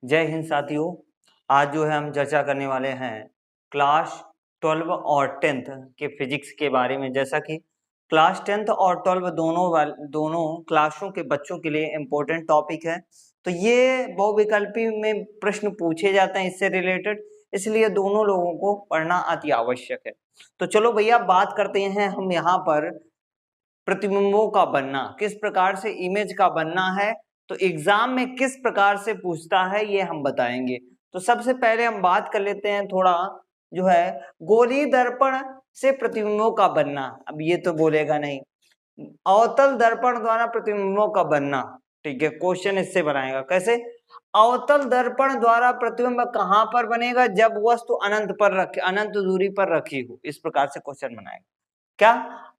जय हिंद साथियों। आज जो है हम चर्चा करने वाले हैं क्लास 12 और 10th के फिजिक्स के बारे में। जैसा कि क्लास 10th और 12 दोनों क्लासों के बच्चों के लिए इम्पोर्टेंट टॉपिक है, तो ये बहुविकल्पी में प्रश्न पूछे जाते हैं इससे रिलेटेड, इसलिए दोनों लोगों को पढ़ना अति आवश्यक है। तो चलो भैया बात करते हैं हम यहाँ पर प्रतिबिंबों का बनना, किस प्रकार से इमेज का बनना है, तो एग्जाम में किस प्रकार से पूछता है ये हम बताएंगे। तो सबसे पहले हम बात कर लेते हैं थोड़ा जो है गोलीय दर्पण से प्रतिबिंबों का बनना। अब ये तो बोलेगा नहीं, अवतल दर्पण द्वारा प्रतिबिंबों का बनना। ठीक है, क्वेश्चन इससे बनाएगा कैसे। अवतल दर्पण द्वारा प्रतिबिंब कहां पर बनेगा? जब वस्तु अनंत दूरी पर रखी हो। इस प्रकार से क्वेश्चन बनाएगा। क्या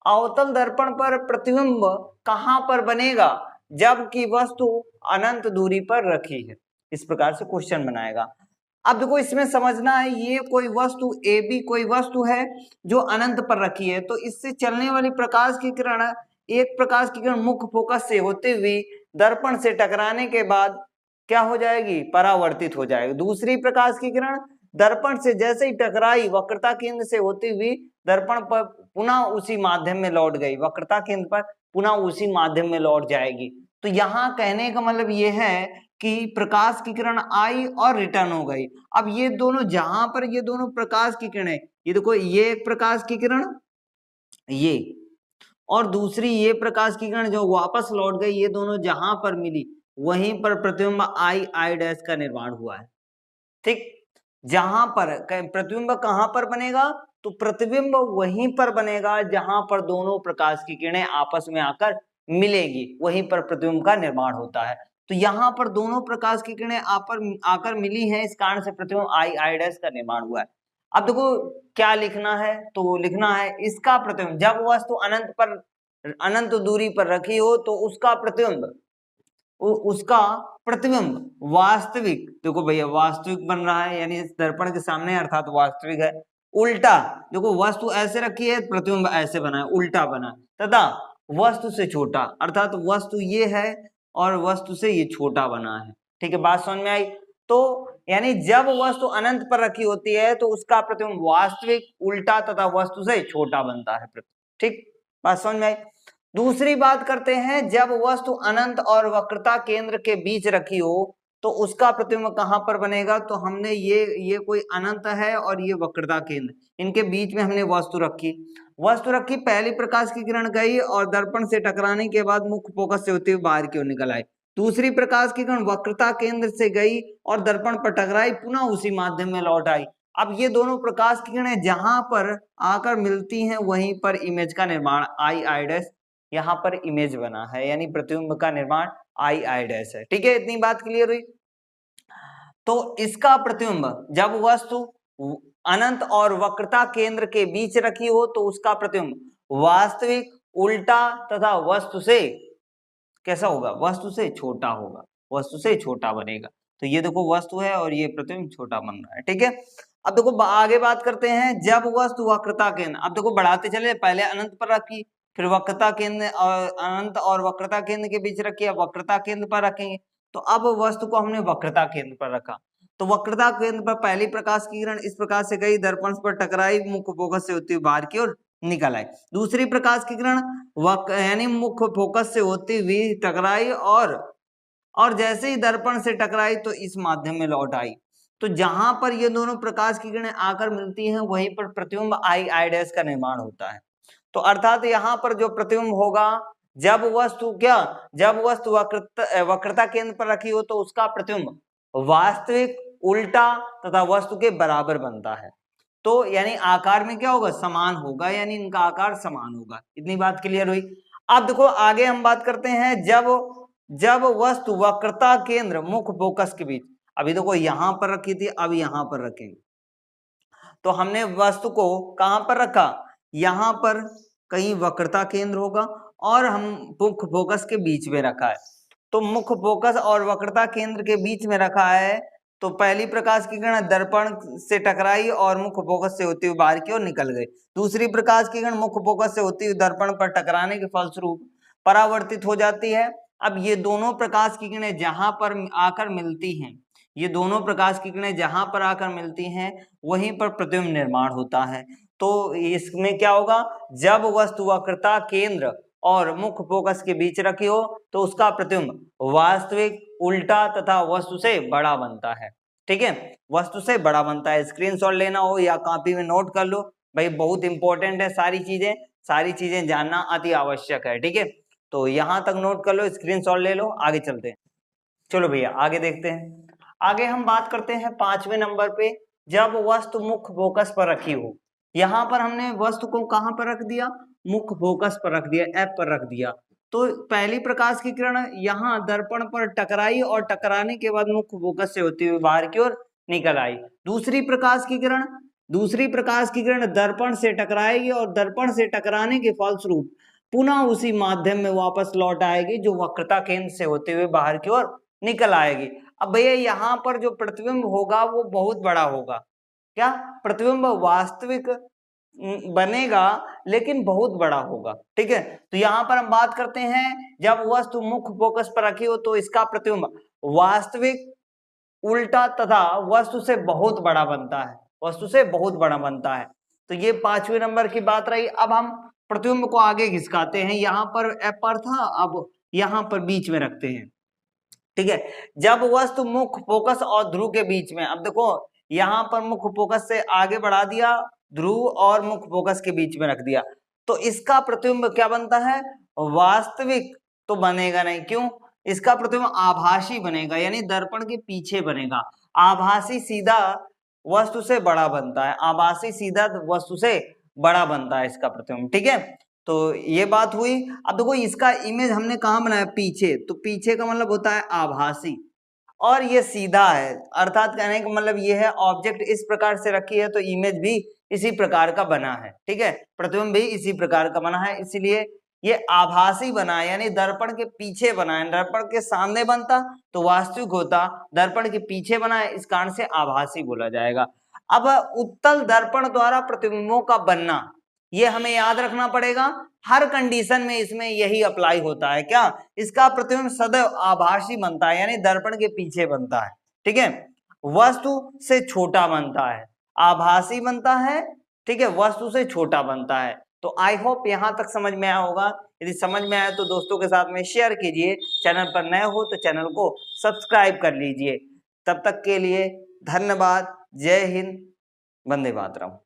अवतल दर्पण पर प्रतिबिंब कहां पर बनेगा? जबकि वस्तु अनंत दूरी पर रखी है। इस प्रकार से क्वेश्चन बनाएगा। अब देखो इसमें समझना है, ये कोई वस्तु ए बी कोई वस्तु है जो अनंत पर रखी है, तो इससे चलने वाली प्रकाश की किरण, एक प्रकाश की किरण मुख्य फोकस से होते हुए दर्पण से टकराने के बाद क्या हो जाएगी? परावर्तित हो जाएगी। दूसरी प्रकाश की किरण दर्पण से जैसे ही टकराई वक्रता केंद्र से होती हुई दर्पण पर पुनः उसी माध्यम में लौट गई, वक्रता केंद्र पर पुनः उसी माध्यम में लौट जाएगी। तो यहाँ कहने का मतलब ये है कि प्रकाश की किरण आई और रिटर्न हो गई। अब ये दोनों जहां पर ये दोनों प्रकाश की किरणें, ये देखो ये एक प्रकाश की किरण, ये और दूसरी ये प्रकाश की किरण जो वापस लौट गई, ये दोनों जहां पर मिली वहीं पर प्रतिबिंब आई आई डैश का निर्माण हुआ है। ठीक, जहां पर प्रतिबिंब कहां पर बनेगा? तो प्रतिबिंब वहीं पर बनेगा जहां पर दोनों प्रकाश की किरणें आपस में आकर मिलेगी, वहीं पर प्रतिबिंब का निर्माण होता है। तो यहाँ पर दोनों प्रकाश की किरणें आकर मिली हैं, इस कारण से प्रतिबिंब आई आई डैश का निर्माण हुआ है। अब देखो क्या लिखना है, तो लिखना है इसका प्रतिबिंब जब वस्तु अनंत दूरी पर रखी हो तो उसका प्रतिबिंब वास्तविक, देखो भैया वास्तविक बन रहा है, यानी इस दर्पण के सामने अर्थात वास्तविक है। उल्टा, देखो वस्तु ऐसे रखी है, प्रतिबिंब ऐसे बना है, उल्टा बना है, तथा वस्तु से छोटा, अर्थात वस्तु ये है और वस्तु से ये छोटा बना है। ठीक है, बात समझ में आई। तो यानी जब वस्तु अनंत पर रखी होती है तो उसका प्रतिबिंब वास्तविक, उल्टा तथा वस्तु से छोटा बनता है। ठीक, बात समझ में आई। दूसरी बात करते हैं, जब वस्तु अनंत और वक्रता केंद्र के बीच रखी हो तो उसका प्रतिबिंब कहां पर बनेगा? तो हमने ये कोई अनंत है और ये वक्रता केंद्र, इनके बीच में हमने वस्तु रखी, पहली प्रकाश की किरण गई और दर्पण से टकराने के बाद मुख्य फोकस से होते हुए बाहर की ओर निकल आई। दूसरी प्रकाश की किरण वक्रता केंद्र से गई और दर्पण पर टकराई, पुनः उसी माध्यम में लौट आई। अब ये दोनों प्रकाश की किरणें जहां पर आकर मिलती हैं वहीं पर इमेज का निर्माण आई आई डैश, यहाँ पर इमेज बना है, यानी प्रतिबिंब का निर्माण आई आई डैश है। ठीक है, इतनी बात क्लियर हुई। तो इसका प्रतिबिंब जब वस्तु अनंत और वक्रता केंद्र के बीच रखी हो तो उसका प्रतिबिंब वास्तविक, उल्टा तथा वस्तु से कैसा होगा? वस्तु से छोटा होगा, वस्तु से छोटा बनेगा। तो ये देखो वस्तु है और ये प्रतिबिंब छोटा बन रहा है। ठीक है, अब देखो आगे बात करते हैं, जब वस्तु वक्रता केंद्र, अब देखो बढ़ाते चले, पहले अनंत पर रखी, फिर वक्रता केंद्र और अनंत और वक्रता केंद्र के बीच रखी, अब वक्रता केंद्र पर रखेंगे। तो अब वस्तु को हमने वक्रता केंद्र पर रखा, तो वक्रता केंद्र पर पहली प्रकाश की किरण इस प्रकार से गई, दर्पण पर टकराई, मुख्य फोकस से होती हुई बाहर की ओर निकल आई। दूसरी प्रकाश की किरण यानी मुख्य फोकस से होती हुई टकराई और जैसे ही दर्पण से टकराई तो इस माध्यम में लौट आई। तो जहां पर ये दोनों प्रकाश की किरणें आकर मिलती हैं वहीं पर प्रतिबिंब आई आई डैश का निर्माण होता है। तो अर्थात यहाँ पर जो प्रतिबिंब होगा, जब वस्तु वक्रता केंद्र पर रखी हो तो उसका प्रतिबिंब वास्तविक, उल्टा तथा वस्तु के बराबर बनता है। तो यानी आकार में क्या होगा? समान होगा, यानी इनका आकार समान होगा। इतनी बात क्लियर हुई। अब देखो आगे हम बात करते हैं, जब वस्तु वक्रता केंद्र मुख्य फोकस के बीच, अभी देखो यहां पर रखी थी, अब यहां पर रखेंगे, तो हमने वस्तु को कहां पर रखा? यहां पर कहीं वक्रता केंद्र होगा और हम मुख्य फोकस के बीच में रखा है। तो मुख्य फोकस और वक्रता केंद्र के बीच में रखा है, तो पहली प्रकाश की किरण दर्पण से टकराई और मुख्य फोकस से होती हुई बाहर की ओर निकल गई। दूसरी प्रकाश की किरण मुख्य फोकस से होती हुई दर्पण पर टकराने के फलस्वरूप परावर्तित हो जाती है। अब ये दोनों प्रकाश की किरणें जहां पर आकर मिलती हैं, ये दोनों प्रकाश की किरणें जहां पर आकर मिलती हैं वहीं पर प्रतिबिंब निर्माण होता है। तो इसमें क्या होगा, जब वस्तु वक्रता केंद्र और मुख्य फोकस के बीच रखी हो तो उसका प्रतिबिंब वास्तविक, उल्टा तथा वस्तु से बड़ा बनता है। ठीक है, वस्तु से बड़ा बनता है। स्क्रीनशॉट लेना हो या कॉपी में नोट कर लो भाई, बहुत इंपॉर्टेंट है। सारी चीजें जानना अति आवश्यक है। ठीक है, तो यहां तक नोट कर लो, स्क्रीनशॉट ले लो, आगे चलते हैं। चलो भैया आगे देखते हैं। आगे हम बात करते हैं 5वें नंबर पे, जब वस्तु मुख्य फोकस पर रखी हो। यहां पर हमने वस्तु को कहां पर रख दिया, मुख्य फोकस पर रख दिया, एफ पर रख दिया। तो पहली प्रकाश की किरण यहाँ दर्पण पर टकराई और टकराने के बाद मुख्य फोकस से होती हुई बाहर की ओर निकल आई। दूसरी प्रकाश की किरण दर्पण से टकराएगी और दर्पण से टकराने के फलस्वरूप पुनः उसी माध्यम में वापस लौट आएगी जो वक्रता केंद्र से होते हुए बाहर की ओर निकल आएगी। अब भैया यहाँ पर जो प्रतिबिंब होगा वो बहुत बड़ा होगा। क्या प्रतिबिंब वास्तविक बनेगा लेकिन बहुत बड़ा होगा। ठीक है, तो यहाँ पर हम बात करते हैं जब वस्तु मुख्य फोकस पर रखी हो तो इसका प्रतिबिंब वास्तविक, उल्टा तथा वस्तु से बहुत बड़ा बनता है। वस्तु से बहुत बड़ा बनता है। तो ये 5वें नंबर की बात रही। अब हम प्रतिबिंब को आगे खिसकाते हैं। यहाँ पर एफ पर था, अब यहाँ पर बीच में रखते हैं। ठीक है, जब वस्तु मुख्य फोकस और ध्रुव के बीच में, अब देखो यहाँ पर मुख्य फोकस से आगे बढ़ा दिया, ध्रुव और मुख्य फोकस के बीच में रख दिया, तो इसका प्रतिबिंब क्या बनता है, वास्तविक तो बनेगा नहीं। क्यों, इसका प्रतिबिंब आभासी बनेगा, यानी दर्पण के पीछे बनेगा। आभासी सीधा वस्तु से बड़ा बनता है, आभासी सीधा वस्तु से बड़ा बनता है इसका प्रतिबिंब। ठीक है, तो ये बात हुई। अब देखो इसका इमेज हमने कहाँ बनाया, पीछे, तो पीछे का मतलब होता है आभासी, और ये सीधा है, अर्थात कहने का मतलब ये है ऑब्जेक्ट इस प्रकार से रखी है तो इमेज भी इसी प्रकार का बना है। ठीक है, प्रतिबिंब भी इसी प्रकार का बना है, इसलिए ये आभासी बना है, यानी दर्पण के पीछे बना है। दर्पण के सामने बनता तो वास्तविक होता, दर्पण के पीछे बना है, इस कारण से आभासी बोला जाएगा। अब उत्तल दर्पण द्वारा प्रतिबिंबों का बनना, ये हमें याद रखना पड़ेगा, हर कंडीशन में इसमें यही अप्लाई होता है। क्या, इसका प्रतिबिंब सदैव आभासी बनता है, यानी दर्पण के पीछे बनता है। ठीक है, वस्तु से छोटा बनता है, आभासी बनता है। ठीक है, वस्तु से छोटा बनता है। तो आई होप यहां तक समझ में आया होगा। यदि समझ में आया तो दोस्तों के साथ में शेयर कीजिए, चैनल पर नए हो तो चैनल को सब्सक्राइब कर लीजिए। तब तक के लिए धन्यवाद। जय हिंद, वंदे मातरम।